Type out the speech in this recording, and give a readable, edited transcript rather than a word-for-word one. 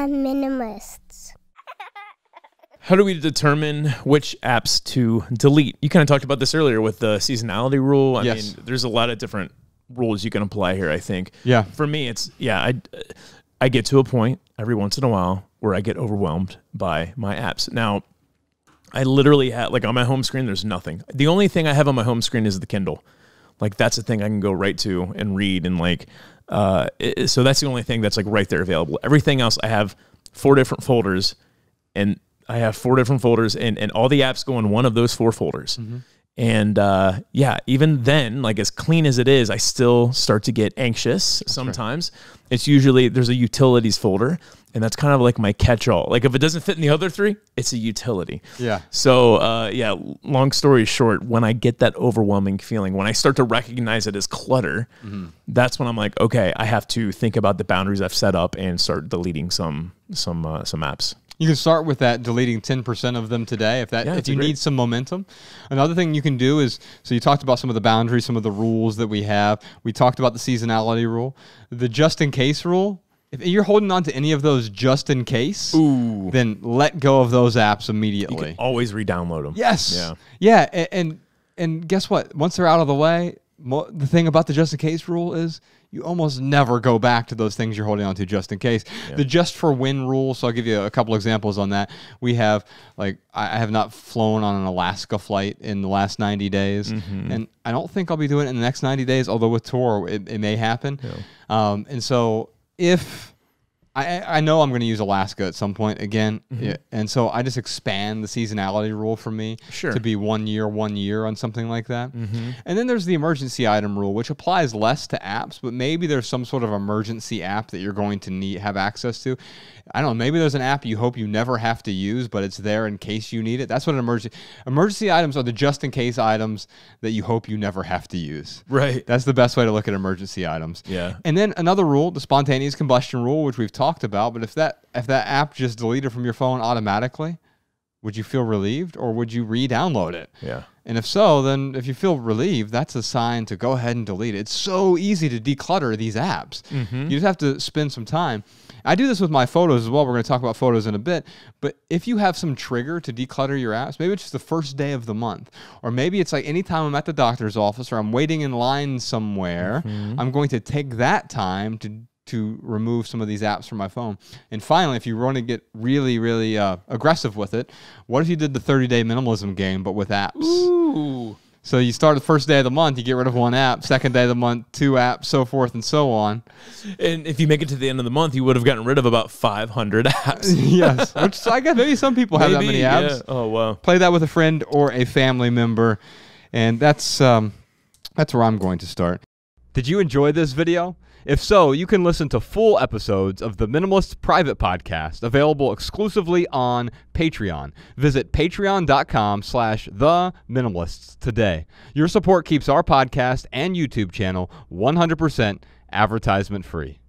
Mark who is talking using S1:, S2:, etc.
S1: Minimalists.
S2: How do we determine which apps to delete? You kind of talked about this earlier with the seasonality rule. I mean, there's a lot of different rules you can apply here, I think.
S3: Yeah.
S2: For me, it's, I get to a point every once in a while where I get overwhelmed by my apps. Now, I literally have, like on my home screen, there's nothing. The only thing I have on my home screen is the Kindle. Like that's the thing I can go right to and read and like, so that's the only thing that's like right there available. Everything else, I have 4 different folders and all the apps go in one of those 4 folders. Mm-hmm. And yeah, even then, like as clean as it is, I still start to get anxious sometimes. Right. It's usually, there's a utilities folder, and that's kind of like my catch-all. Like if it doesn't fit in the other 3, it's a utility. Yeah. So yeah, long story short, when I get that overwhelming feeling, when I start to recognize it as clutter, that's when I'm like, okay, I have to think about the boundaries I've set up and start deleting some apps.
S3: You can start with that, deleting 10% of them today if you need some momentum. Another thing you can do is, so you talked about some of the boundaries, some of the rules that we have. We talked about the seasonality rule. The just-in-case rule, if you're holding on to any of those just in case, then let go of those apps immediately.
S2: You can always re-download them.
S3: Yes. Yeah. Yeah, and guess what? Once they're out of the way, the thing about the just-in-case rule is you almost never go back to those things you're holding on to just in case. Yeah. The just-for-when rule, so I'll give you a couple examples on that. We have, like, I have not flown on an Alaska flight in the last 90 days, and I don't think I'll be doing it in the next 90 days, although with tour, it may happen. Yeah. And so if... I know I'm going to use Alaska at some point again, and so I just expand the seasonality rule for me to be 1 year on something like that. And then there's the emergency item rule, which applies less to apps, but maybe there's some sort of emergency app that you're going to have access to. I don't know, maybe there's an app you hope you never have to use, but it's there in case you need it. That's what emergency items are, the just-in-case items that you hope you never have to use. Right. That's the best way to look at emergency items. Yeah. And then another rule, the spontaneous combustion rule, which we've talked about, but if that app just deleted from your phone automatically, would you feel relieved or would you re-download it? Yeah. And if so, then if you feel relieved, that's a sign to go ahead and delete it. It's so easy to declutter these apps. You just have to spend some time. I do this with my photos as well. We're going to talk about photos in a bit. But if you have some trigger to declutter your apps, maybe it's just the first day of the month. Or maybe it's like anytime I'm at the doctor's office or I'm waiting in line somewhere, I'm going to take that time to remove some of these apps from my phone. And finally, if you want to get really, really aggressive with it, what if you did the 30-day minimalism game, but with apps? Ooh. So you start the first day of the month, you get rid of 1 app, second day of the month, 2 apps, so forth and so on.
S2: And if you make it to the end of the month, you would have gotten rid of about 500 apps.
S3: Yes, which I guess maybe some people have that many apps. Yeah. Oh, wow. Play that with a friend or a family member, and that's where I'm going to start. Did you enjoy this video? If so, you can listen to full episodes of the Minimalists Private Podcast, available exclusively on Patreon. Visit patreon.com/theminimalists today. Your support keeps our podcast and YouTube channel 100% advertisement free.